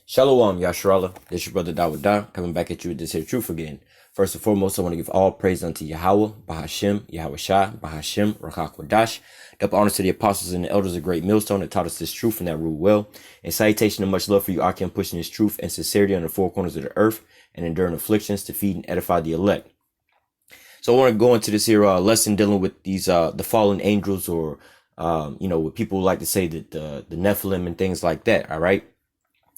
Shalom, Yasharallah. This your brother Dawud, coming back at you with this here truth again. First and foremost, I want to give all praise unto Yahawah, Bahashem, YAHAWASHI, Bahashem, Rachakwadash. Double honors to the apostles and the elders of Great Millstone that taught us this truth and that rule well. And salutation and much love for you, Akim, pushing this truth and sincerity on the four corners of the earth and enduring afflictions to feed and edify the elect. So I want to go into this here lesson dealing with these the fallen angels, or what people like to say, that the Nephilim and things like that. All right.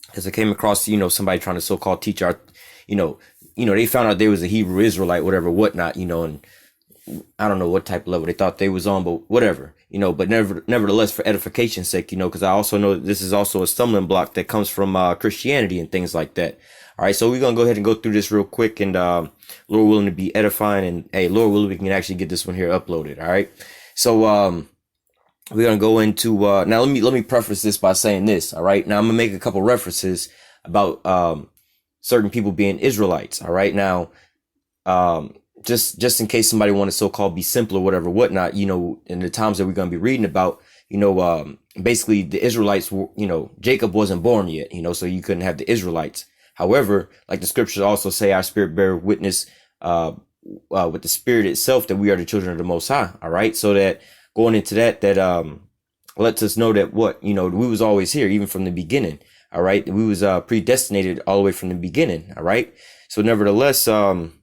Because I came across, somebody trying to so-called teach our, they found out there was a Hebrew Israelite, whatnot, and I don't know what type of level they thought they was on, but whatever, but nevertheless, for edification's sake, because I also know that this is also a stumbling block that comes from Christianity and things like that. All right. So we're going to go ahead and go through this real quick, and Lord willing to be edifying, and hey, Lord willing, we can actually get this one here uploaded. All right. So, we're going to go into, now let me preface this by saying this. All right. Now I'm going to make a couple references about, certain people being Israelites. All right. Now, just in case somebody want to so-called be simple or whatnot, in the times that we're going to be reading about, basically the Israelites were, Jacob wasn't born yet, so you couldn't have the Israelites. However, like the scriptures also say, our spirit bear witness, with the spirit itself that we are the children of the Most High. All right. So that, going into that lets us know that we was always here, even from the beginning. All right. We was predestinated all the way from the beginning. All right. So nevertheless, like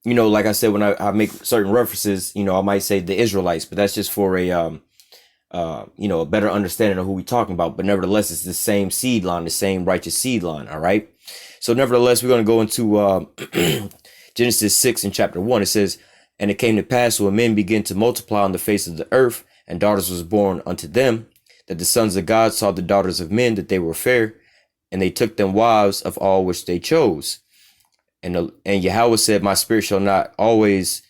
I said, when I make certain references, I might say the Israelites, but that's just for a better understanding of who we're talking about. But nevertheless, it's the same seed line, the same righteous seed line. All right. So nevertheless, we're going to go into Genesis 6 in chapter 1. It says, "And it came to pass when men began to multiply on the face of the earth, and daughters was born unto them, that the sons of God saw the daughters of men, that they were fair, and they took them wives of all which they chose. And Yahweh said, My spirit shall not always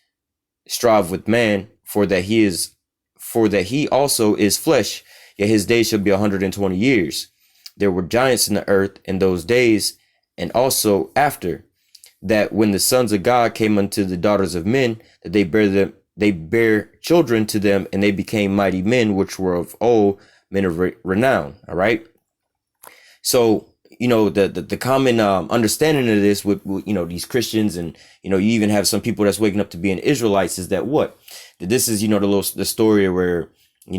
strive with man, for that he also is flesh, yet his days shall be 120 years. There were giants in the earth in those days, and also after, that when the sons of God came unto the daughters of men, that they bare children to them, and they became mighty men, which were of old, men of renown." All right. So, the common understanding of this with these Christians, and, you even have some people that's waking up to being Israelites, is that that this is, the story where, they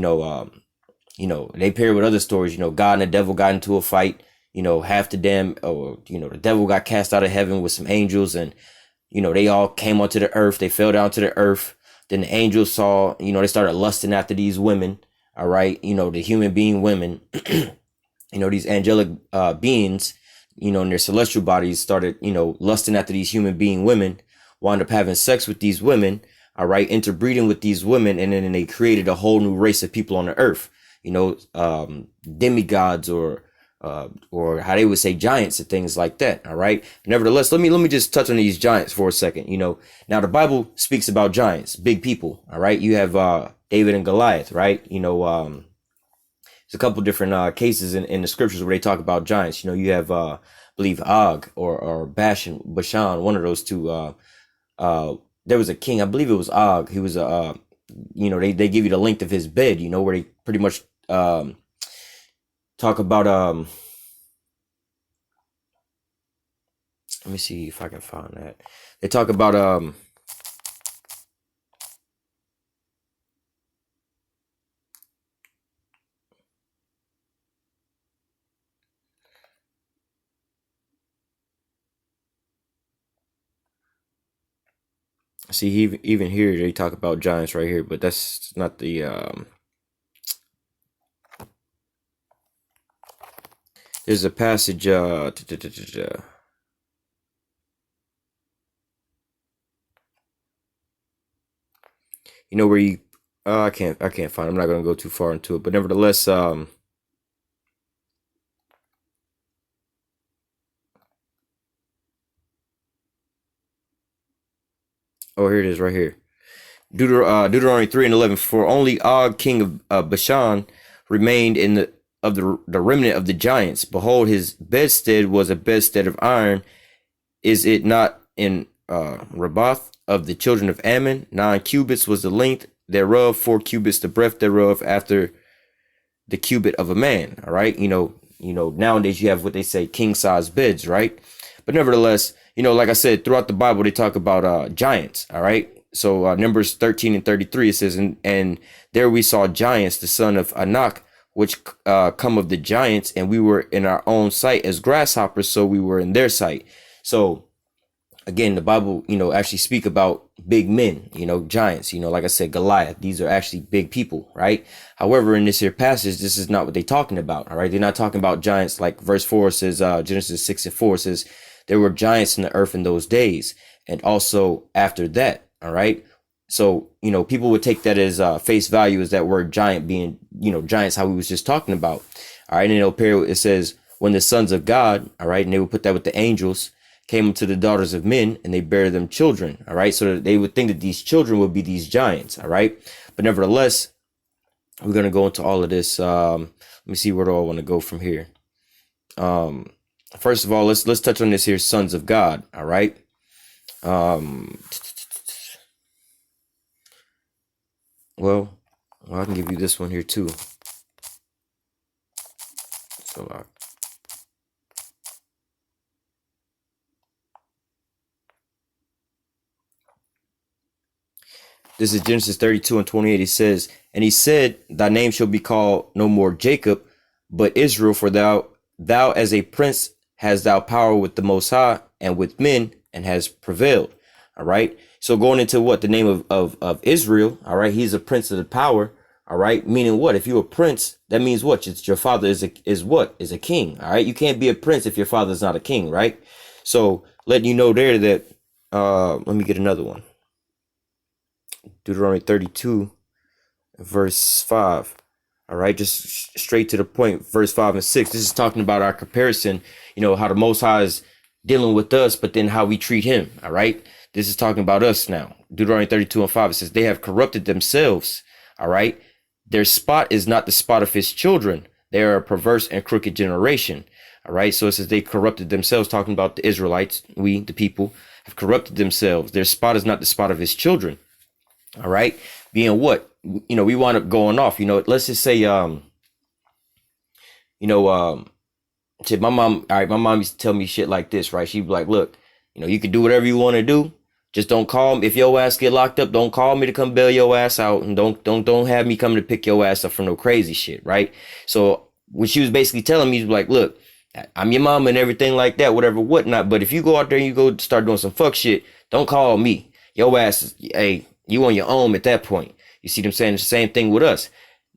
pair with other stories, God and the devil got into a fight. Half the the devil got cast out of heaven with some angels, and, they all came onto the earth. They fell down to the earth. Then the angels saw, they started lusting after these women. All right. The human being women, these angelic beings, in their celestial bodies started, lusting after these human being women, wound up having sex with these women. All right. Interbreeding with these women. And then they created a whole new race of people on the earth, demigods, or how they would say giants and things like that. All right. Nevertheless, let me just touch on these giants for a second. Now the Bible speaks about giants, big people. All right. You have David and Goliath, right? There's a couple different cases in the scriptures where they talk about giants. You have I believe Og or Bashan, one of those two. There was a king, I believe it was Og. He was they give you the length of his bed, where they pretty much talk about let me see if I can find that. They talk about see, even here they talk about giants right here, but that's not the there's a passage where you I can't find it. I'm not going to go too far into it, but nevertheless, oh, here it is right here. Deuteronomy 3 and 11. "For only Og, king of Bashan, remained in the remnant of the giants. Behold, his bedstead was a bedstead of iron. Is it not in Rabath of the children of Ammon? 9 cubits was the length thereof, 4 cubits the breadth thereof, after the cubit of a man." All right. You know, nowadays you have what they say king size beds, right? But nevertheless, you know, like I said, throughout the Bible, they talk about giants. All right. So Numbers 13 and 33, it says, and there we saw giants, the son of Anak, which come of the giants, and we were in our own sight as grasshoppers, so we were in their sight. So again, the Bible, you know, actually speak about big men, you know, giants, you know, like I said, Goliath, these are actually big people, right? However, in this here passage, this is not what they're talking about. All right. They're not talking about giants. Like verse 4 says, Genesis 6 and 4 says, there were giants in the earth in those days, and also after that. All right. So, you know, people would take that as face value, as that word giant being, you know, giants, how we was just talking about. All right. And it'll pair, it says, when the sons of God, all right, and they would put that with the angels, came to the daughters of men, and they bare them children. All right. So they would think that these children would be these giants. All right. But nevertheless, we're going to go into all of this. Let me see, where do I want to go from here? First of all, let's touch on this here, sons of God. All right. Well, I can give you this one here too. So this is Genesis 32 and 28. It says, and he said, thy name shall be called no more Jacob, but Israel, for thou as a prince hast thou power with the Most High and with men, and has prevailed. All right. So going into what the name of Israel. All right. He's a prince of the power. All right. Meaning what? If you're a prince, that means what? It's your father is a king. All right. You can't be a prince if your father's not a king. Right. So letting you know there that let me get another one. Deuteronomy 32 verse 5. All right. Just straight to the point. Verse 5 and 6. This is talking about our comparison. You know, how the Most High is dealing with us, but then how we treat him. All right. This is talking about us now. Deuteronomy 32 and 5. It says, they have corrupted themselves. All right. Their spot is not the spot of his children. They are a perverse and crooked generation. All right. So it says they corrupted themselves, talking about the Israelites. We, the people, have corrupted themselves. Their spot is not the spot of his children. All right. Being what? You know, we wind up going off. You know, let's just say, shit, my mom, all right, my mom used to tell me shit like this, right? She'd be like, look, you know, you can do whatever you want to do. Just don't call me. If your ass get locked up, don't call me to come bail your ass out, and don't have me come to pick your ass up for no crazy shit, right? So what she was basically telling me is like, look, I'm your mama and everything like that, whatever, whatnot. But if you go out there and you go start doing some fuck shit, don't call me. Your ass is, hey, you on your own at that point. You see what I'm saying? It's the same thing with us.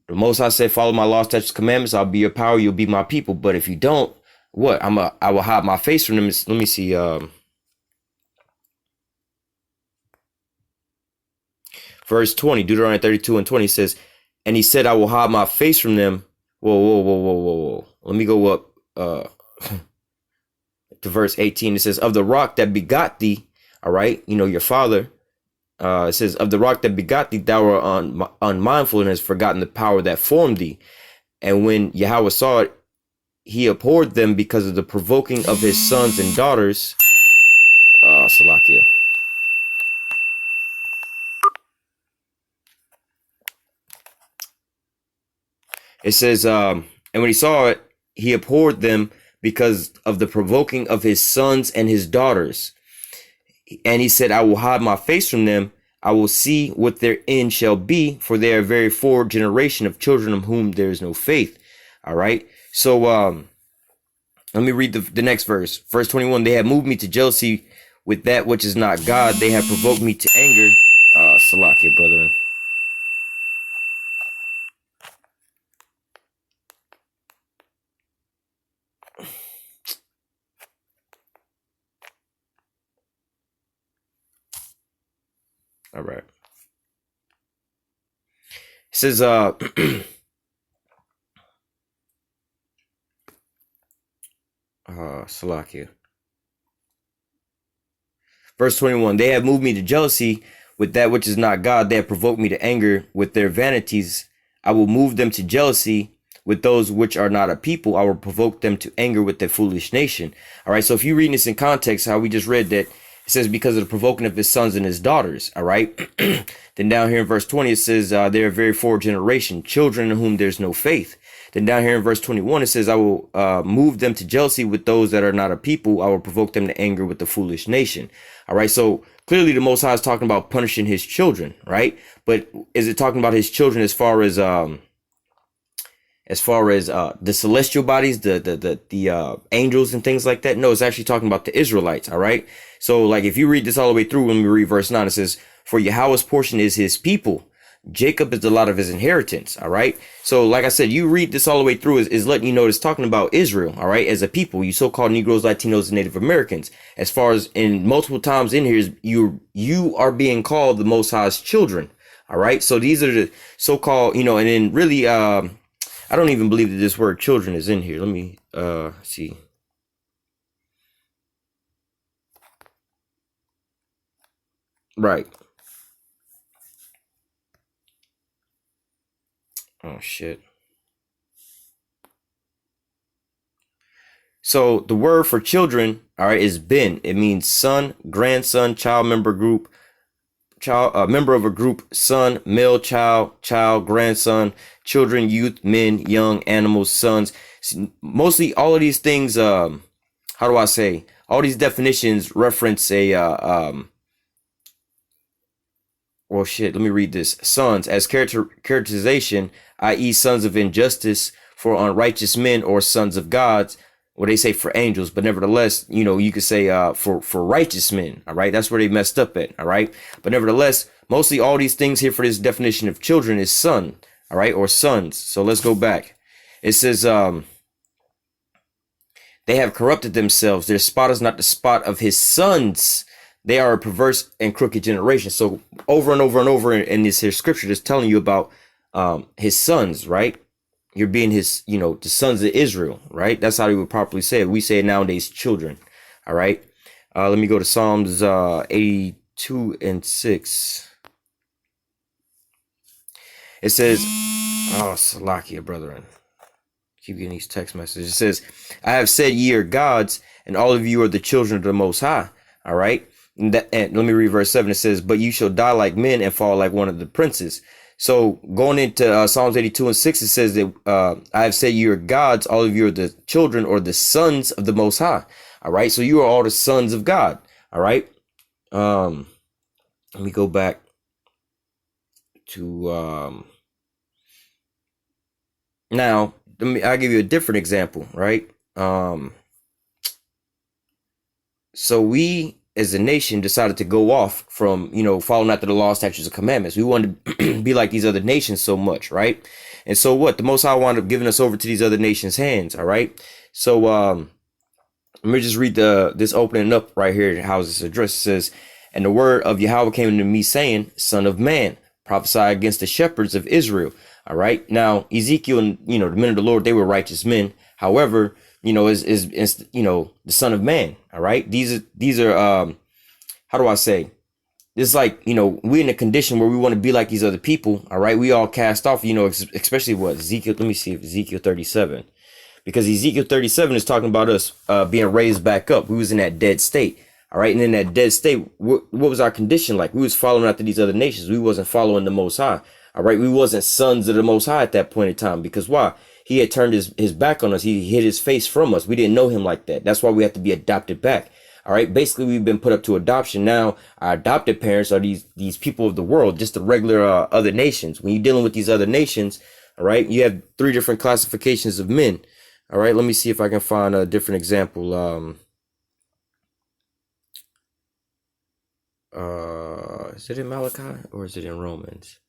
The Most High said, follow my laws, statutes, commandments. I'll be your power. You'll be my people. But if you don't, what? I will hide my face from them. Let me see. Verse 20, Deuteronomy 32 and 20 says, and he said, I will hide my face from them. Whoa. Let me go up to verse 18. It says, of the rock that begot thee, all right, you know, your father. It says, of the rock that begot thee, thou art unmindful and hast forgotten the power that formed thee. And when Yahawah saw it, he abhorred them because of the provoking of his sons and daughters. Salakia. It says, and when he saw it, he abhorred them because of the provoking of his sons and his daughters. And he said, I will hide my face from them. I will see what their end shall be, for they are a very forward generation of children of whom there is no faith. All right. So let me read the next verse. Verse 21, they have moved me to jealousy with that which is not God. They have provoked me to anger. Salakia, brethren. All right. It says, Salakia. Verse 21, they have moved me to jealousy with that which is not God. They have provoked me to anger with their vanities. I will move them to jealousy with those which are not a people. I will provoke them to anger with their foolish nation. All right. So if you read this in context, how we just read that, it says because of the provoking of his sons and his daughters. All right. Then down here in verse 20, it says they're a very forward generation, children in whom there's no faith. Then down here in verse 21, it says, I will move them to jealousy with those that are not a people. I will provoke them to anger with the foolish nation. All right. So clearly the Most High is talking about punishing his children, right? But is it talking about his children as far as the celestial bodies, the angels and things like that? No, it's actually talking about the Israelites. All right. So like if you read this all the way through, when we read verse 9, it says, for Yahweh's portion is his people. Jacob is the lot of his inheritance. All right. So like I said, you read this all the way through is letting you know it's talking about Israel. All right. As a people, you so-called Negroes, Latinos, and Native Americans. As far as in multiple times in here, you are being called the Most High's children. All right. So these are the so-called, and then really, I don't even believe that this word children is in here. Let me see. Right. Oh, shit. So the word for children, all right, is ben. It means son, grandson, child member group, member of a group, son, male, child, grandson, children, youth, men, young, animals, sons. Mostly all of these things, how do I say? All these definitions reference a, well, shit, let me read this. Sons as characterization, i.e. sons of injustice for unrighteous men, or sons of gods. Well, they say for angels, but nevertheless, you could say for righteous men. All right. That's where they messed up at. All right. But nevertheless, mostly all these things here for this definition of children is son. All right. Or sons. So let's go back. It says they have corrupted themselves. Their spot is not the spot of his sons. They are a perverse and crooked generation. So over and over and over in this here scripture, just telling you about his sons, right? You're being his, the sons of Israel, right? That's how they would properly say it. We say it nowadays, children. All right. Let me go to Psalms 82 and 6. It says, oh, Salakia, brethren. Keep getting these text messages. It says, I have said ye are gods, and all of you are the children of the Most High. All right. And let me read verse 7. It says, but you shall die like men and fall like one of the princes. So going into Psalms 82 and 6, it says that I have said you are gods, all of you are the children or the sons of the Most High. All right. So you are all the sons of God. All right. Let me go back to now. I'll give you a different example. Right. So we as a nation decided to go off from, following after the law, statutes, and commandments. We wanted to be like these other nations so much, right? And so what? The Most High wound up giving us over to these other nations' hands, all right? So let me just read this opening up right here, how this address. It says, and the word of Yahweh came to me, saying, Son of man, prophesy against the shepherds of Israel. All right. Now, Ezekiel and, the men of the Lord, they were righteous men. However, is the Son of Man. All right. These are how do I say? It's like, we're in a condition where we want to be like these other people. All right. We all cast off, especially what Ezekiel. Let me see if Ezekiel 37, because Ezekiel 37 is talking about us being raised back up. We was in that dead state. All right. And in that dead state, what was our condition like? We was following after these other nations. We wasn't following the Most High. All right. We wasn't sons of the Most High at that point in time, because why? He had turned his back on us. He hid his face from us. We didn't know him like that. That's why we have to be adopted back. All right. Basically, we've been put up to adoption. Now, our adopted parents are these people of the world, just the regular other nations. When you're dealing with these other nations, all right, you have 3 different classifications of men. All right. Let me see if I can find a different example. Is it in Malachi or is it in Romans?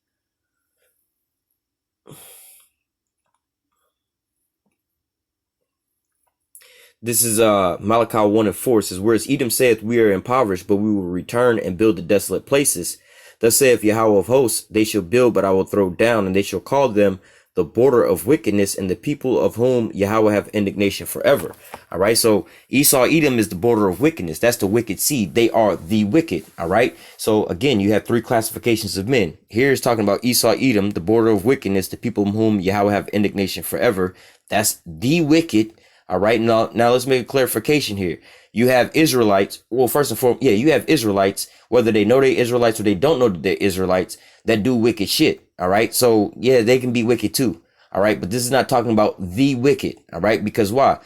This is Malachi 1 and 4. It says, whereas Edom saith, we are impoverished, but we will return and build the desolate places. Thus saith Yahweh of hosts, they shall build, but I will throw down, and they shall call them the border of wickedness, and the people of whom Yahweh have indignation forever. All right. So Esau, Edom is the border of wickedness. That's the wicked seed. They are the wicked. All right. So again, you have 3 classifications of men. Here is talking about Esau, Edom, the border of wickedness, the people of whom Yahweh have indignation forever. That's the wicked. All right. Now let's make a clarification here. You have Israelites. Well, first and foremost, you have Israelites, whether they know they're Israelites or they don't know that they're Israelites, that do wicked shit. All right. So yeah, they can be wicked too. All right. But this is not talking about the wicked. All right. Because why?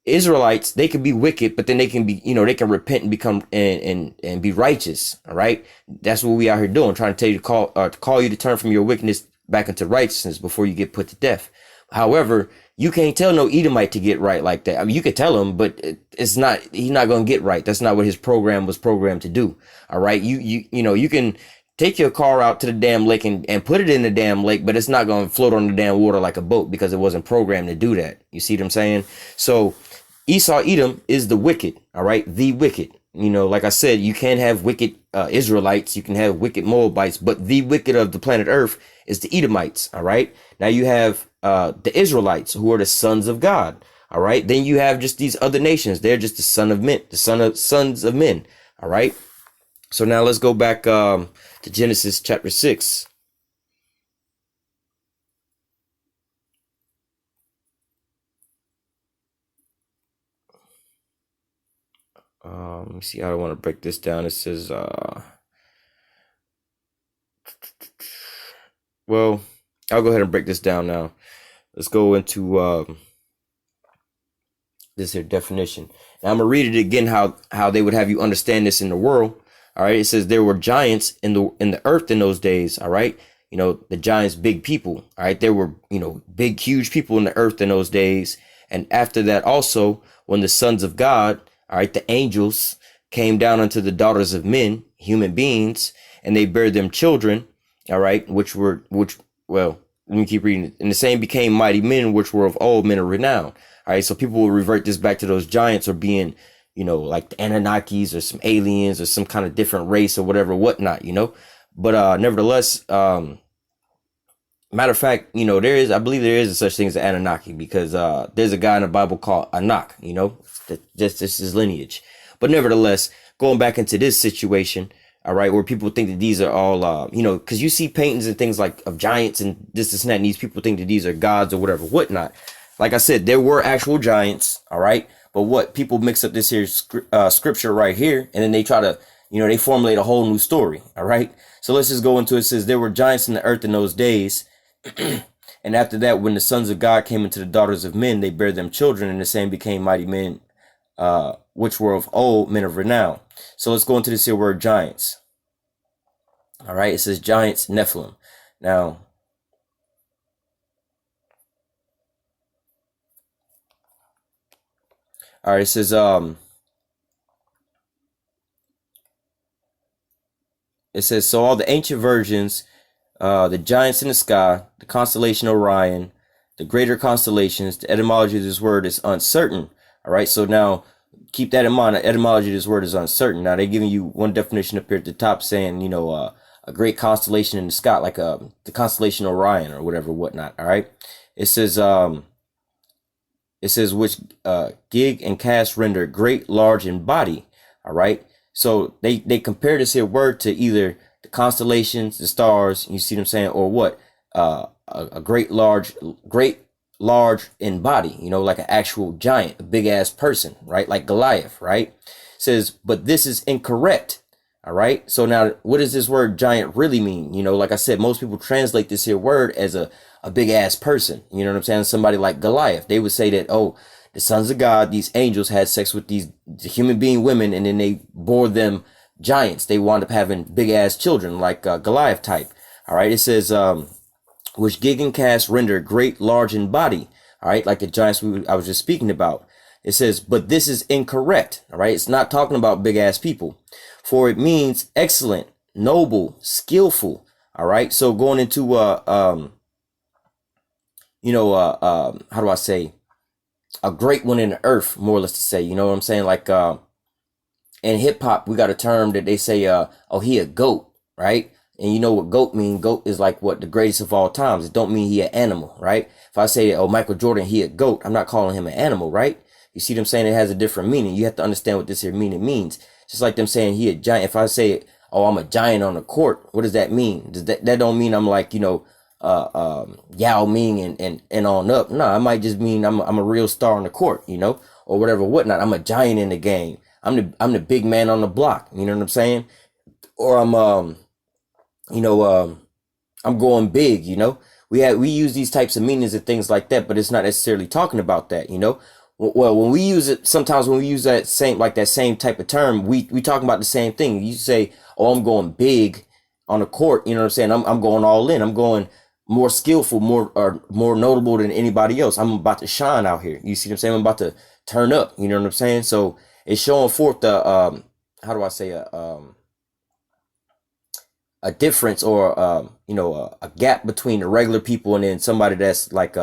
Israelites, they can be wicked, but then they can be, they can repent and become and be righteous. All right. That's what we out here doing, trying to tell you to call you to turn from your wickedness back into righteousness before you get put to death. However, you can't tell no Edomite to get right like that. I mean, you could tell him, but he's not going to get right. That's not what his program was programmed to do. All right. You can take your car out to the damn lake and put it in the damn lake, but it's not going to float on the damn water like a boat because it wasn't programmed to do that. You see what I'm saying? So Esau, Edom is the wicked. All right. The wicked. Like I said, you can have wicked Israelites. You can have wicked Moabites, but the wicked of the planet Earth is the Edomites. All right. Now you have the Israelites, who are the sons of God. All right. Then you have just these other nations. They're just the sons of men. All right. So now let's go back to Genesis chapter 6. Let me see how I want to break this down. It says, well, I'll go ahead and break this down now. Let's go into this here definition. Now I'm gonna read it again how they would have you understand this in the world. All right. It says there were giants in the earth in those days. All right. The giants, big people. All right. There were, big, huge people in the earth in those days. And after that, also, when the sons of God, all right, the angels came down unto the daughters of men, human beings, and they bare them children. All right. Well, let me keep reading it. And the same became mighty men, which were of old, men of renown. All right. So people will revert this back to those giants or being, like the Anunnakis or some aliens or some kind of different race or whatnot, but nevertheless, matter of fact, I believe there is a such thing as an Anunnaki because there's a guy in the Bible called Anak, just his lineage. But nevertheless, going back into this situation, all right, where people think that these are all, because you see paintings and things like of giants and this and that, and these people think that these are gods or whatnot. Like I said, there were actual giants, all right. But what people mix up this here scripture right here, and then they try to, they formulate a whole new story. All right. So let's just go into it. It says there were giants in the earth in those days. And after that, when the sons of God came into the daughters of men, they bare them children, and the same became mighty men, which were of old, men of renown. So let's go into this here word giants. All right. It says giants, Nephilim. Now, all right, it says, so all the ancient virgins, the giants in the sky, the constellation Orion, the greater constellations, the etymology of this word is uncertain. All right, so now keep that in mind. The etymology of this word is uncertain. Now they're giving you one definition up here at the top saying, a great constellation in the sky, like the constellation Orion or whatnot. All right, it says, which gig and cast render great, large in body. All right. So they compare this here word to either the constellations, the stars, you see what I'm saying, or what? A great, large in body, like an actual giant, a big ass person, right? Like Goliath, right? It says, but this is incorrect. All right. So now what does this word giant really mean? Like I said, most people translate this here word as a big ass person. You know what I'm saying? Somebody like Goliath. They would say that, oh, the sons of God, these angels had sex with these human being women, and then they bore them giants. They wound up having big ass children like Goliath type. All right. It says, which gig and cast render great, large in body. All right. Like the giants I was just speaking about. It says, but this is incorrect. All right. It's not talking about big ass people, for it means excellent, noble, skillful. All right. So going into, how do I say, a great one in the earth, more or less to say, you know what I'm saying? Like, in hip hop, we got a term that they say, oh, he a goat, right? And you know what goat mean? Goat is like what the greatest of all times. It don't mean he an animal, right? If I say, oh, Michael Jordan, he a goat, I'm not calling him an animal, right? You see what I'm saying? It has a different meaning. You have to understand what this here meaning means. Just like them saying he a giant. If I say, oh, I'm a giant on the court, what does that mean? Does that don't mean I'm like, Yao Ming and on up. No, I might just mean I'm a real star on the court, or whatnot. I'm a giant in the game. I'm the big man on the block. You know what I'm saying? Or I'm going big, we use these types of meanings and things like that, but it's not necessarily talking about that, you know. Well, when we use it, sometimes when we use that same type of term, we talking about the same thing. You say, "Oh, I'm going big on the court," you know what I'm saying? I'm going all in. I'm going more skillful, more notable than anybody else. I'm about to shine out here. You see what I'm saying? I'm about to turn up. You know what I'm saying? So it's showing forth the how do I say a difference, or a gap between the regular people and then somebody that's like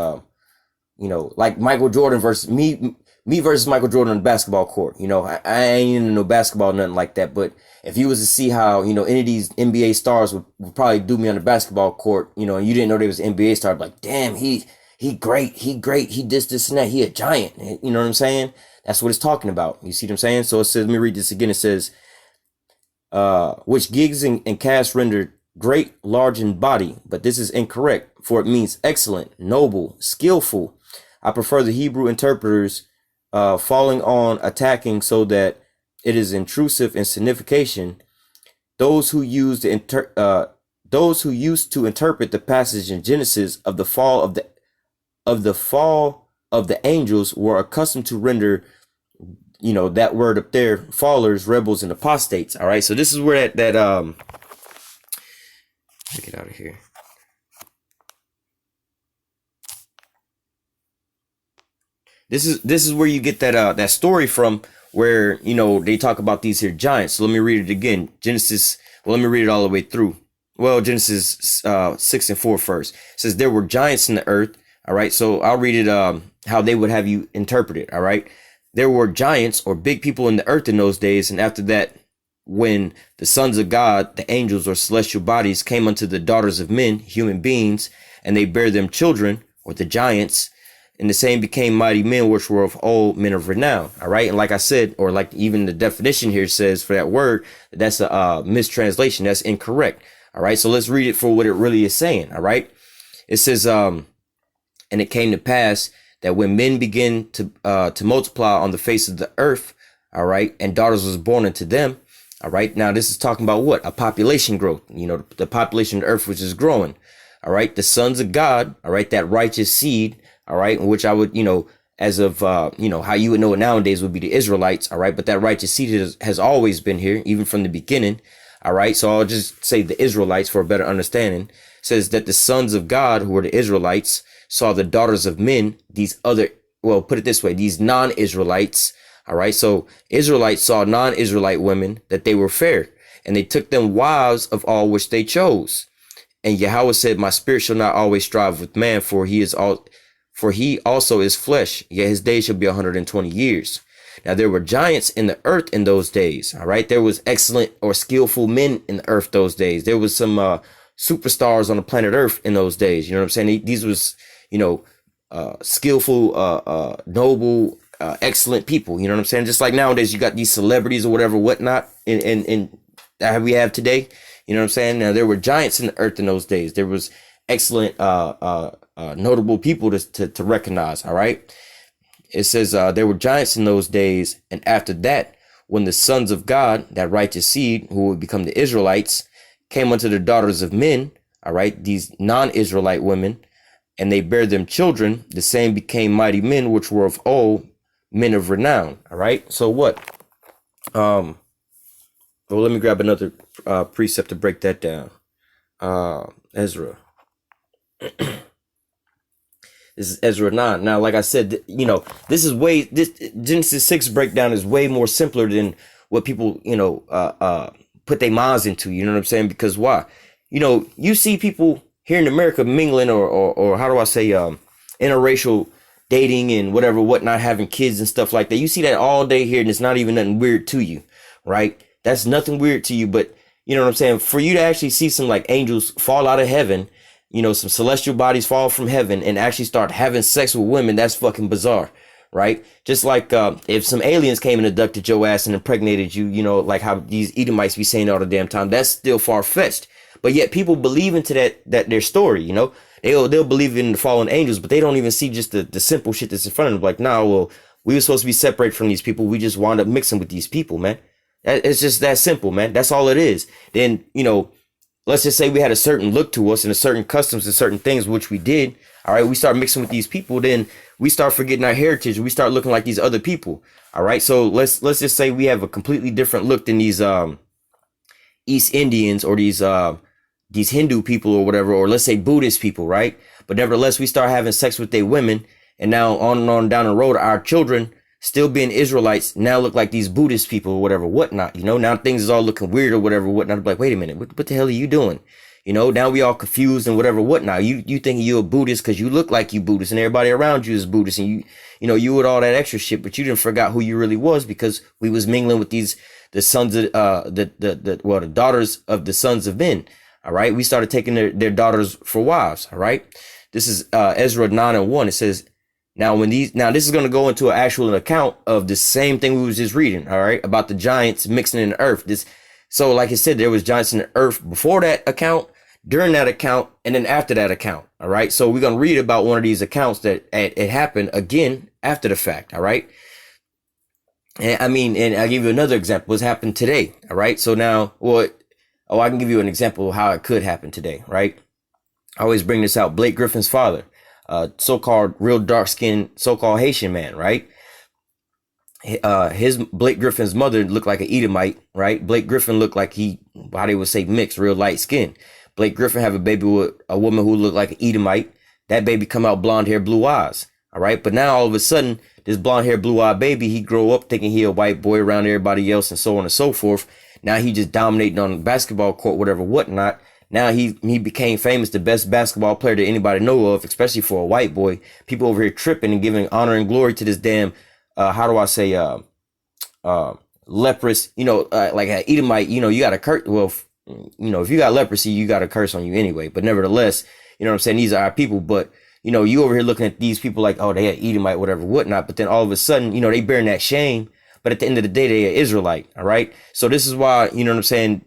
like Michael Jordan versus me versus Michael Jordan on the basketball court. I ain't into no basketball, nothing like that. But if you was to see how, any of these NBA stars would probably do me on the basketball court, and you didn't know they was an NBA star, like, damn, he great, he this and that, he a giant. You know what I'm saying? That's what it's talking about. You see what I'm saying? So it says, let me read this again. It says, which gigs and casts rendered great, large in body, but this is incorrect, for it means excellent, noble, skillful. I prefer the Hebrew interpreters falling on attacking, so that it is intrusive in signification. Those who used to interpret the passage in Genesis of the fall of the angels were accustomed to render, that word up there, fallers, rebels, and apostates. All right, so this is where that get out of here. This is where you get that story from, where they talk about these here giants. So let me read it again. Genesis. Well, let me read it all the way through. Well, Genesis 6:4 first. It says there were giants in the earth. All right. So I'll read it how they would have you interpret it. All right. There were giants, or big people, in the earth in those days, and after that, when the sons of God, the angels or celestial bodies, came unto the daughters of men, human beings, and they bare them children, or the giants, and the same became mighty men, which were of old, men of renown. All right. And like I said, or like even the definition here says for that word, that's a mistranslation. That's incorrect. All right. So let's read it for what it really is saying. All right. It says, and it came to pass that when men begin to multiply on the face of the earth, all right, and daughters was born unto them. All right. Now this is talking about what? A population growth, the population of the earth, which is growing. All right. The sons of God. All right. That righteous seed. All right. Which I would, as of, how you would know it nowadays would be the Israelites. All right. But that righteous seed has always been here, even from the beginning. All right. So I'll just say the Israelites for a better understanding. Says that the sons of God, who were the Israelites, saw the daughters of men, these non-Israelites. All right. So Israelites saw non-Israelite women, that they were fair, and they took them wives of all which they chose. And Yahweh said, my spirit shall not always strive with man, for he also is flesh, yet his days shall be 120 years. Now there were giants in the earth in those days. All right. There was excellent or skillful men in the earth those days. There was some superstars on the planet Earth in those days. You know what I'm saying? These was, skillful, noble, excellent people. You know what I'm saying? Just like nowadays, you got these celebrities or whatever, whatnot, in that we have today. You know what I'm saying? Now there were giants in the earth in those days. There was excellent, notable people to recognize. All right. It says there were giants in those days, and after that, when the sons of God, that righteous seed, who would become the Israelites, came unto the daughters of men, all right, these non-Israelite women, and they bare them children, the same became mighty men, which were of old, men of renown. All right. So what? Well, let me grab another precept to break that down. Ezra. This is Ezra 9. Now, like I said, this Genesis 6 breakdown is way more simpler than what people, put their minds into. You know what I'm saying? Because why? You see people here in America mingling or how do I say, interracial dating and whatnot, having kids and stuff like that. You see that all day here, and it's not even nothing weird to you, right? That's nothing weird to you, but you know what I'm saying? For you to actually see some like angels fall out of heaven, some celestial bodies fall from heaven and actually start having sex with women, that's fucking bizarre, right? Just like if some aliens came and abducted your ass and impregnated you, like how these Edomites be saying all the damn time, that's still far-fetched. But yet people believe into that their story, they'll believe in the fallen angels, but they don't even see just the simple shit that's in front of them. Like, nah, well, we were supposed to be separated from these people. We just wound up mixing with these people, man. It's just that simple, man. That's all it is. Then, let's just say we had a certain look to us and a certain customs and certain things, which we did. All right. We start mixing with these people. Then we start forgetting our heritage. We start looking like these other people. All right. So let's just say we have a completely different look than these, East Indians or these Hindu people or whatever, or let's say Buddhist people. Right. But nevertheless, we start having sex with their women. And now on and on down the road, our children still being Israelites now look like these Buddhist people or whatever, whatnot. You know, now things is all looking weird or whatever, whatnot. Like, wait a minute, what the hell are you doing? You know, now we all confused and whatever, whatnot. You thinking you a Buddhist because you look like you Buddhist and everybody around you is Buddhist and you know, you with all that extra shit, but you didn't forgot who you really was because we was mingling with the sons of, the daughters of the sons of men. All right. We started taking their daughters for wives. All right. This is, Ezra 9:1. It says, now this is going to go into an actual account of the same thing we was just reading. All right. About the giants mixing in the earth. So like I said, there was giants in the earth before that account, during that account, and then after that account. All right. So we're going to read about one of these accounts that it happened again after the fact. All right. And I'll give you another example. What's happened today. All right. So now, I can give you an example of how it could happen today. Right. I always bring this out. Blake Griffin's father, so-called real dark-skinned, so-called Haitian man, right? Blake Griffin's mother looked like an Edomite, right? Blake Griffin looked like how they would say mixed, real light skin. Blake Griffin have a baby with a woman who looked like an Edomite. That baby come out blonde hair, blue eyes, all right? But now all of a sudden, this blonde hair, blue eyed baby, he grow up thinking he a white boy around everybody else and so on and so forth. Now he just dominating on the basketball court, whatever, whatnot. Now he became famous, the best basketball player that anybody know of, especially for a white boy. People over here tripping and giving honor and glory to this damn, leprous, like an Edomite, you got a curse. Well, if you got leprosy, you got a curse on you anyway. But nevertheless, you know what I'm saying? These are our people. But, you over here looking at these people like, oh, they are Edomite, whatever, whatnot. But then all of a sudden, they bearing that shame. But at the end of the day, they are Israelite. All right. So this is why, you know what I'm saying?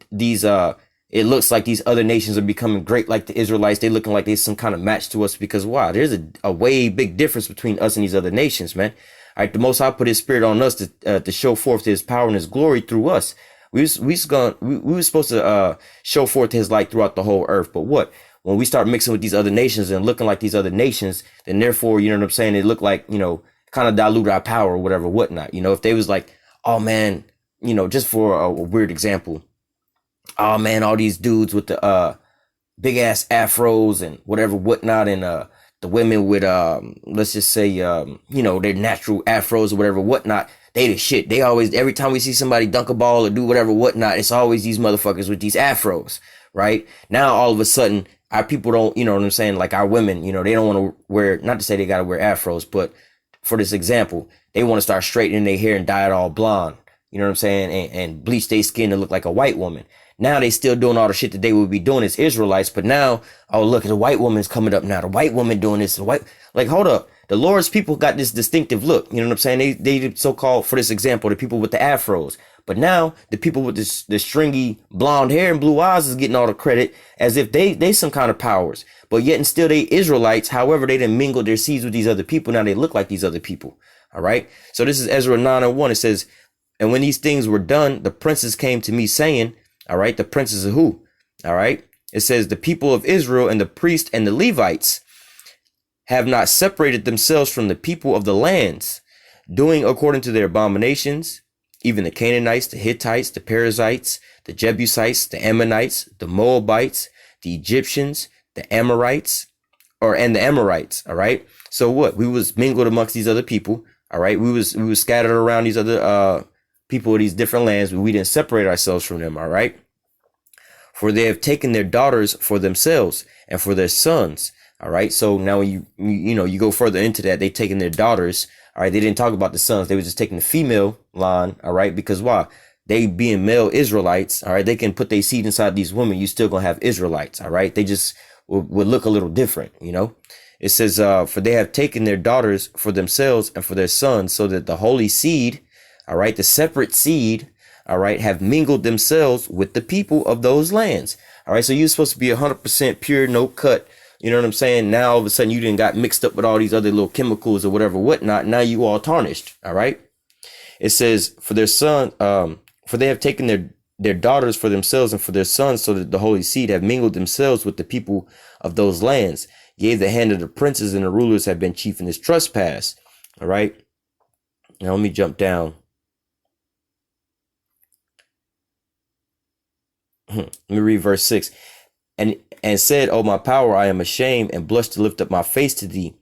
It looks like these other nations are becoming great like the Israelites. They looking like they're some kind of match to us because, wow, there's a way big difference between us and these other nations, man. All right, the Most High put his spirit on us to show forth his power and his glory through us. We were supposed to show forth his light throughout the whole earth. But what? When we start mixing with these other nations and looking like these other nations, then therefore, you know what I'm saying, it look like, kind of dilute our power or whatever, whatnot. If they was like, oh, man, just for a weird example, oh man, all these dudes with the big ass afros and whatever, whatnot, and the women with let's just say their natural afros or whatever, whatnot, they the shit. They always, every time we see somebody dunk a ball or do whatever, whatnot, it's always these motherfuckers with these afros, right? Now all of a sudden our people don't, you know what I'm saying, like our women, they don't want to wear, not to say they gotta wear afros, but for this example, they want to start straightening their hair and dye it all blonde, you know what I'm saying, and bleach their skin to look like a white woman. Now they still doing all the shit that they would be doing as Israelites, but now, oh look, the white woman's coming up now. The white woman doing this. Hold up. The Lord's people got this distinctive look. You know what I'm saying? They so-called, for this example, the people with the afros. But now the people with the stringy blonde hair and blue eyes is getting all the credit as if they some kind of powers. But yet and still they Israelites. However, they didn't mingle their seeds with these other people. Now they look like these other people. All right. So this is Ezra 9:1. It says, and when these things were done, the princes came to me saying, all right, the princes of who? All right. It says the people of Israel and the priests and the Levites have not separated themselves from the people of the lands, doing according to their abominations, even the Canaanites, the Hittites, the Perizzites, the Jebusites, the Ammonites, the Moabites, the Egyptians, the Amorites, and the Amorites. All right. So what? We was mingled amongst these other people. All right. We was scattered around these other people of these different lands, but we didn't separate ourselves from them. All right. For they have taken their daughters for themselves and for their sons. All right. So now when you go further into that, they taking their daughters. All right. They didn't talk about the sons. They were just taking the female line. All right. Because why? They being male Israelites. All right. They can put their seed inside these women. You still going to have Israelites. All right. They just would look a little different. It says, for they have taken their daughters for themselves and for their sons, so that the holy seed, all right, the separate seed, all right, have mingled themselves with the people of those lands. All right. So you're supposed to be 100% pure, no cut. You know what I'm saying? Now all of a sudden you didn't got mixed up with all these other little chemicals or whatever, whatnot. Now you all tarnished. All right. It says for their son, for they have taken their daughters for themselves and for their sons, so that the holy seed have mingled themselves with the people of those lands. Gave the hand of the princes and the rulers have been chief in this trespass. All right. Now let me jump down. Let me read verse 6. And said, O my power, I am ashamed and blush to lift up my face to thee.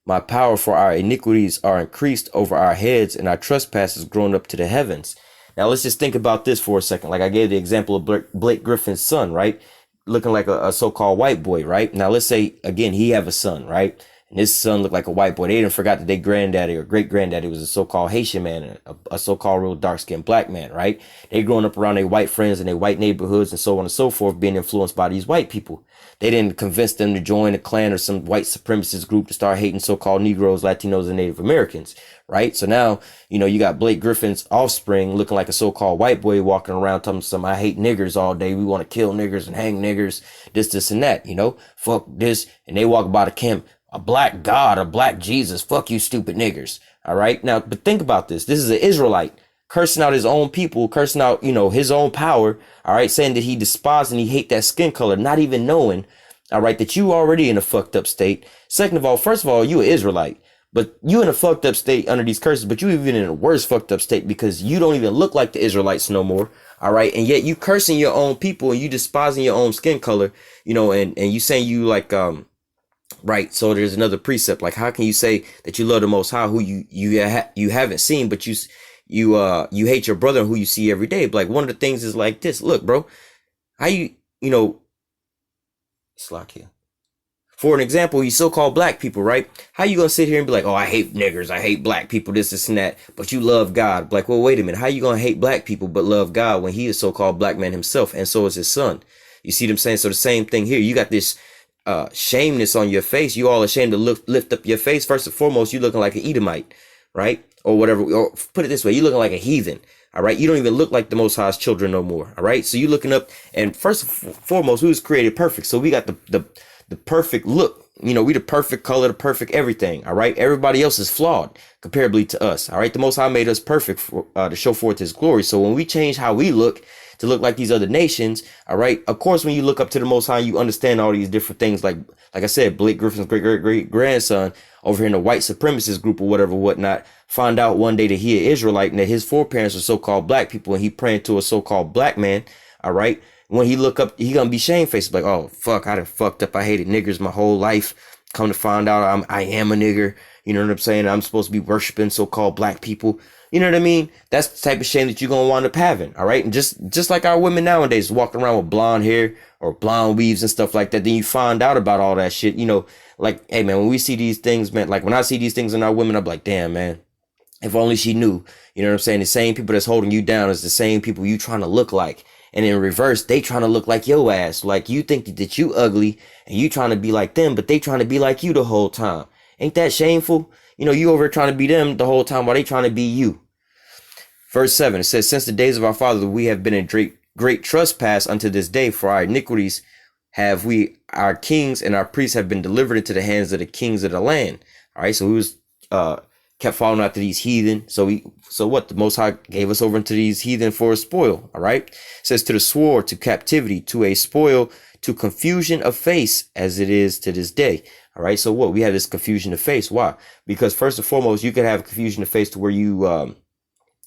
My power, for our iniquities are increased over our heads, and our trespasses grown up to the heavens. Now let's just think about this for a second. Like I gave the example of Blake Griffin's son, right? Looking like a so-called white boy, right? Now let's say, again, he have a son, right? And his son looked like a white boy. They didn't forgot that their granddaddy or great granddaddy was a so-called Haitian man, a so-called real dark-skinned black man, right? They growing up around their white friends and their white neighborhoods and so on and so forth, being influenced by these white people. They didn't convince them to join a Klan or some white supremacist group to start hating so-called Negroes, Latinos, and Native Americans, right? So now, you got Blake Griffin's offspring looking like a so-called white boy walking around telling some, I hate niggers all day. We want to kill niggers and hang niggers, this, and that, fuck this. And they walk by the camp. A black God, a black Jesus. Fuck you, stupid niggers. All right. Now, but think about this. This is an Israelite cursing out his own people, cursing out, his own power. All right. Saying that he despised and he hate that skin color, not even knowing, all right, that you already in a fucked up state. Second of all, first of all, you an Israelite, but you in a fucked up state under these curses, but you even in a worse fucked up state because you don't even look like the Israelites no more. All right. And yet you cursing your own people and you despising your own skin color, and you saying you like, right. So there's another precept. Like, how can you say that you love the Most High, who you haven't seen, but you hate your brother who you see every day? But like, one of the things is like this. Look, bro, how slack here. For an example, you so-called black people, right? How you gonna sit here and be like, oh, I hate niggers, I hate black people, this and that, but you love God? Like, well, wait a minute. How you gonna hate black people but love God when he is so-called black man himself, and so is his son? You see what I'm saying? So the same thing here. You got this shameness on your face. You all ashamed to lift up your face. First and foremost, you looking like an Edomite, right? Or whatever. Or put it this way, you looking like a heathen. All right. You don't even look like the Most High's children no more. All right. So you looking up, and first and foremost, who's created perfect? So we got the perfect look. We the perfect color, the perfect everything. All right. Everybody else is flawed comparably to us. All right. The Most High made us perfect to show forth his glory. So when we change how we look to look like these other nations, all right, of course, when you look up to the Most High, you understand all these different things. Like I said, Blake Griffin's great grandson over here in the white supremacist group or whatever, whatnot, find out one day that he an Israelite and that his foreparents are so-called black people, and he praying to a so-called black man. All right. When he look up, he gonna be shamefaced, like, oh fuck, I done fucked up. I hated niggers my whole life. Come to find out I am a nigger. You know what I'm saying? I'm supposed to be worshiping so-called black people. You know what I mean? That's the type of shame that you're going to wind up having. All right. And just like our women nowadays walking around with blonde hair or blonde weaves and stuff like that. Then you find out about all that shit, like, hey man, when we see these things, man, like when I see these things in our women, I'm like, damn, man, if only she knew. You know what I'm saying? The same people that's holding you down is the same people you trying to look like. And in reverse, they trying to look like your ass. Like you think that you ugly and you trying to be like them, but they trying to be like you the whole time. Ain't that shameful? You over trying to be them the whole time while they trying to be you. Verse 7, it says, since the days of our father, we have been in great trespass unto this day. For our iniquities have we, our kings and our priests have been delivered into the hands of the kings of the land. All right. So we was, kept following after these heathen. So what? The Most High gave us over into these heathen for a spoil. All right. It says to the sword, to captivity, to a spoil, to confusion of face, as it is to this day. All right. So what? We have this confusion of face. Why? Because first and foremost, you could have confusion of face to where you,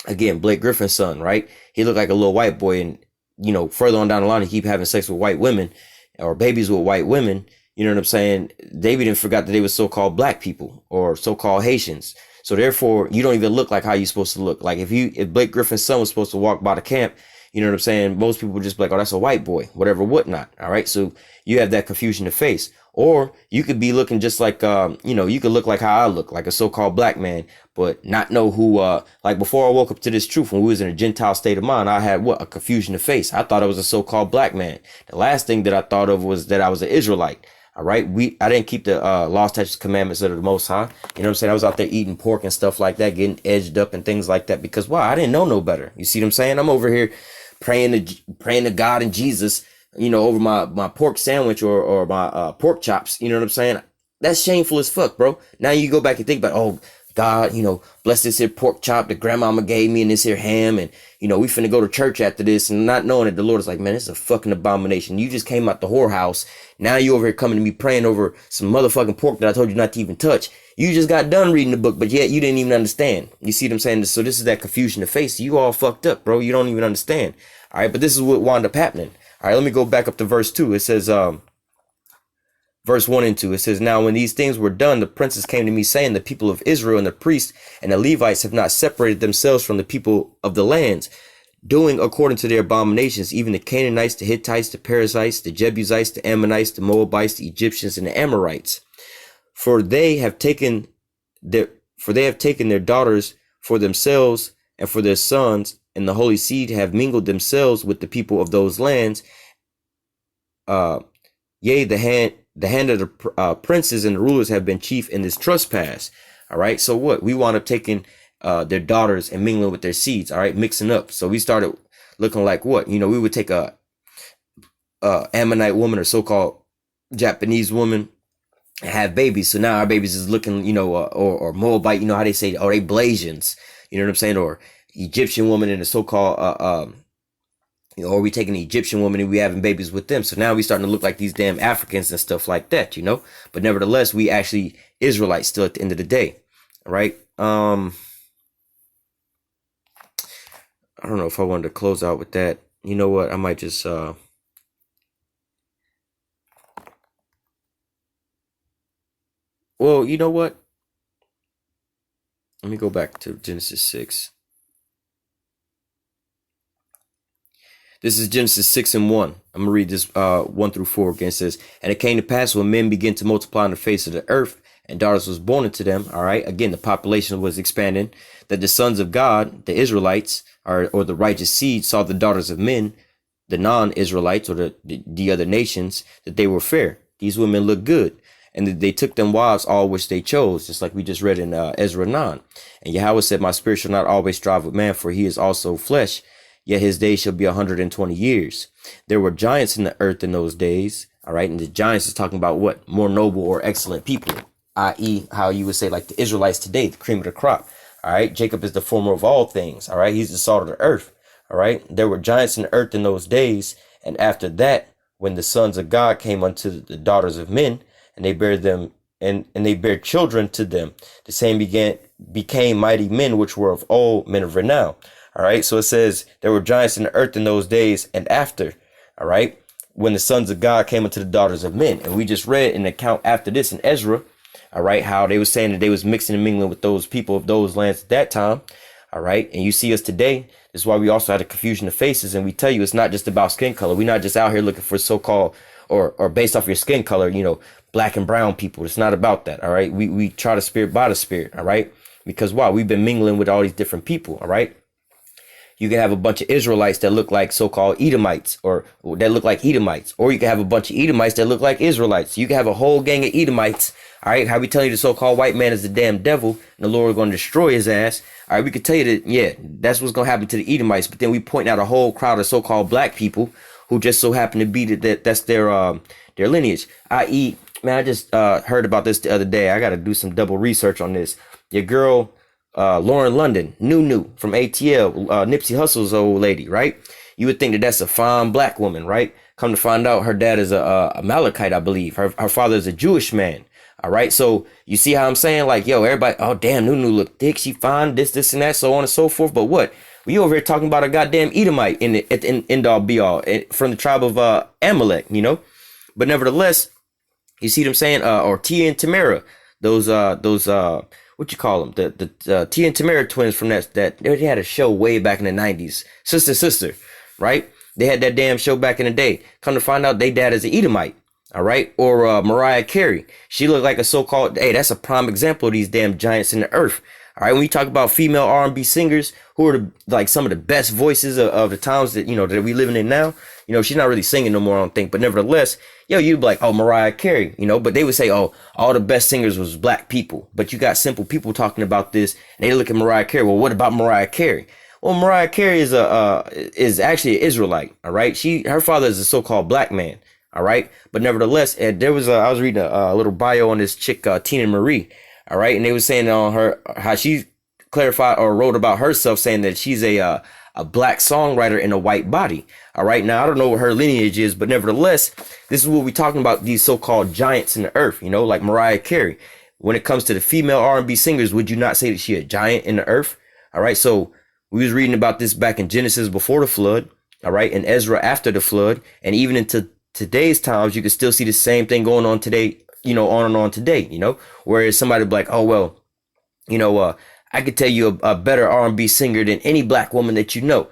again, Blake Griffin's son, right? He looked like a little white boy, and, further on down the line, he keep having sex with white women or babies with white women. You know what I'm saying? David didn't forgot that they were so-called black people or so-called Haitians. So therefore, you don't even look like how you're supposed to look. Like if Blake Griffin's son was supposed to walk by the camp, you know what I'm saying? Most people would just be like, oh, that's a white boy, whatever, whatnot. All right. So you have that confusion of face. Or you could be looking just like, you could look like how I look, like a so-called black man, but not know who, like before I woke up to this truth, when we was in a Gentile state of mind, I had a confusion of face. I thought I was a so-called black man. The last thing that I thought of was that I was an Israelite. All right. I didn't keep the law, statutes, commandments of the Most High. You know what I'm saying? I was out there eating pork and stuff like that, getting edged up and things like that because why? I didn't know no better. You see what I'm saying? I'm over here praying to God and Jesus, over my pork sandwich or my pork chops. You know what I'm saying? That's shameful as fuck, bro. Now you go back and think about, oh, God, bless this here pork chop that grandmama gave me and this here ham. And, we finna go to church after this, and not knowing that the Lord is like, man, this is a fucking abomination. You just came out the whorehouse. Now you over here coming to me praying over some motherfucking pork that I told you not to even touch. You just got done reading the book, but yet you didn't even understand. You see what I'm saying? So this is that confusion of face. You all fucked up, bro. You don't even understand. All right. But this is what wound up happening. All right. Let me go back up to verse 2. It says, verse 1 and 2, it says, now when these things were done, the princes came to me saying, the people of Israel and the priests and the Levites have not separated themselves from the people of the lands, doing according to their abominations, even the Canaanites, the Hittites, the Perizzites, the Jebusites, the Ammonites, the Moabites, the Egyptians, and the Amorites. For they have taken their daughters for themselves and for their sons, and the holy seed have mingled themselves with the people of those lands. Yea, the hand of the princes and the rulers have been chief in this trespass. All right. So what? We wound up taking their daughters and mingling with their seeds. All right. Mixing up. So we started looking like what? We would take a Ammonite woman or so-called Japanese woman and have babies. So now our babies is looking, or Moabite, how they say, they Blasians, you know what I'm saying? Or Egyptian woman and a so-called, or we taking the Egyptian woman and we having babies with them. So now we starting to look like these damn Africans and stuff like that, but nevertheless, we actually Israelites still at the end of the day. All right. I don't know if I wanted to close out with that. You know what? I might just, well, you know what? Let me go back to Genesis 6. This is Genesis 6 and 1. I'm going to read this 1 through 4 again. It says, and it came to pass when men began to multiply on the face of the earth, and daughters was born unto them. All right. Again, the population was expanding, that the sons of God, the Israelites, or the righteous seed, saw the daughters of men, the non-Israelites, or the other nations, that they were fair. These women looked good. And that they took them wives, all which they chose, just like we just read in Ezra 9. And Yahweh said, my spirit shall not always strive with man, for he is also flesh. Yet his days shall be 120 years. There were giants in the earth in those days. All right. And the giants is talking about what? More noble or excellent people, i.e. how you would say like the Israelites today, the cream of the crop. All right. Jacob is the former of all things. All right. He's the salt of the earth. All right. There were giants in the earth in those days. And after that, when the sons of God came unto the daughters of men, and they bare them and they bare children to them, the same became mighty men, which were of old, men of renown. All right. So it says there were giants in the earth in those days and after. All right. When the sons of God came unto the daughters of men. And we just read an account after this in Ezra. All right. How they was saying that they was mixing and mingling with those people of those lands at that time. All right. And you see us today. This is why we also had a confusion of faces. And we tell you it's not just about skin color. We're not just out here looking for so-called or based off your skin color, black and brown people. It's not about that. All right. We try the spirit by the spirit. All right. Because why? We've been mingling with all these different people. All right. You can have a bunch of Israelites that look like so-called Edomites or that look like Edomites, or you can have a bunch of Edomites that look like Israelites. You can have a whole gang of Edomites. All right. How we tell you the so-called white man is the damn devil and the Lord is going to destroy his ass. All right. We could tell you that, yeah, that's what's going to happen to the Edomites. But then we point out a whole crowd of so-called black people who just so happen to be that's their lineage. I.e., man, I just heard about this the other day. I got to do some double research on this. Your girl, Lauren London, Nunu from ATL, Nipsey Hussle's old lady, right? You would think that that's a fine black woman, right? Come to find out, her dad is a Amalekite, I believe. Her father is a Jewish man. All right. So you see how I'm saying? Like, yo, everybody, oh, damn, Nunu look thick. She fine, this and that, so on and so forth. But what? We over here talking about a goddamn Edomite at the end all be all from the tribe of Amalek, But nevertheless, you see what I'm saying? Or Tia and Tamara, those what you call them? The Tia and Tamara twins from that they had a show way back in the 90s. Sister, right? They had that damn show back in the day. Come to find out, they dad is an Edomite. All right. Or Mariah Carey. She looked like a so-called, hey, that's a prime example of these damn giants in the earth. All right. When you talk about female R&B singers who are like some of the best voices of the times that, that we living in now, she's not really singing no more, I don't think. But nevertheless, you'd be like, oh, Mariah Carey, but they would say, oh, all the best singers was black people. But you got simple people talking about this and they look at Mariah Carey. Well, what about Mariah Carey? Well, Mariah Carey is actually an Israelite. All right. Her father is a so-called black man. All right. But nevertheless, I was reading a little bio on this chick, Tina Marie. All right. And they were saying on her, how she clarified or wrote about herself, saying that she's a black songwriter in a white body. All right. Now, I don't know what her lineage is, but nevertheless, this is what we're talking about, these so-called giants in the earth, you know, like Mariah Carey. When it comes to the female R&B singers, would you not say that she a giant in the earth? All right. So we was reading about this back in Genesis before the flood. All right. And Ezra after the flood. And even into today's times, you can still see the same thing going on today, you know, on and on today, you know, whereas somebody be like, oh, well, you know, I could tell you a better R&B singer than any black woman that you know.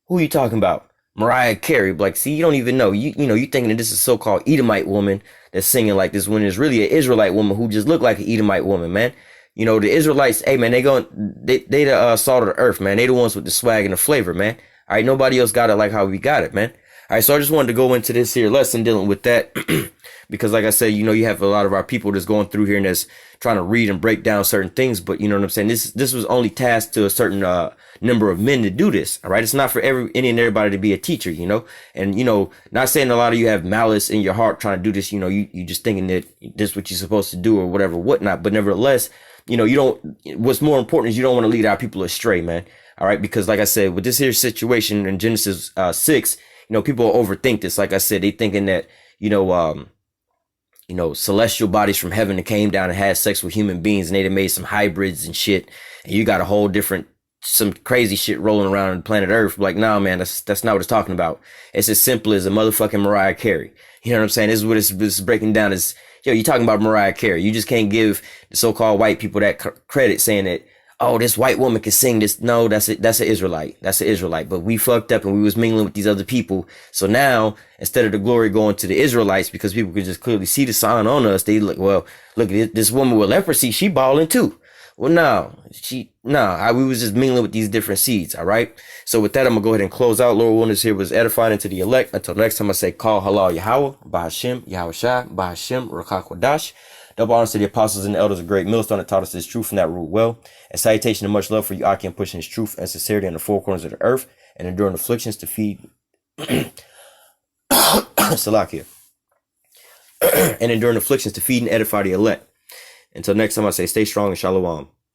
Who are you talking about? Mariah Carey. Like, see, you don't even know. You know, you thinking that this is a so-called Edomite woman that's singing like this when it's really an Israelite woman who just looked like an Edomite woman, man. You know, the Israelites, hey, man, they the salt of the earth, man. They the ones with the swag and the flavor, man. All right, nobody else got it like how we got it, man. All right, so I just wanted to go into this here lesson dealing with that because, like I said, you know, you have a lot of our people that's going through here and that's trying to read and break down certain things. But you know what I'm saying? This was only tasked to a certain number of men to do this. All right, it's not for any and everybody to be a teacher, you know. And you know, not saying a lot of you have malice in your heart trying to do this. You know, you just thinking that this is what you're supposed to do or whatever, whatnot. But nevertheless, you know, you don't. What's more important is you don't want to lead our people astray, man. All right, because like I said, with this here situation in Genesis 6. You know, people overthink this. Like I said, they thinking that, you know, celestial bodies from heaven that came down and had sex with human beings and they made some hybrids and shit. And you got a whole different, some crazy shit rolling around on planet Earth. Like, nah, man, that's not what it's talking about. It's as simple as a motherfucking Mariah Carey. You know what I'm saying? This is what this is breaking down is, yo, you're talking about Mariah Carey. You just can't give the so-called white people that credit saying that, oh, this white woman can sing this. No, that's it. That's an Israelite. That's an Israelite. But we fucked up and we was mingling with these other people. So now, instead of the glory going to the Israelites, because people could just clearly see the sign on us, they look, well, look at this woman with leprosy. She balling too. Well, no, we was just mingling with these different seeds. All right. So with that, I'm going to go ahead and close out. Lord willing, this here was edifying into the elect. Until next time, I say, call halal Yahawah, Bahashem, YAHAWASHI, Bahashem, Rakakwadash. Double honors to the apostles and the elders of great Millstone that taught us this truth and that ruled well. And salutation and much love for you, Aki, pushing his truth and sincerity in the four corners of the earth and enduring afflictions to feed Salakia. And enduring afflictions to feed and edify the elect. Until next time, I say stay strong and shalom.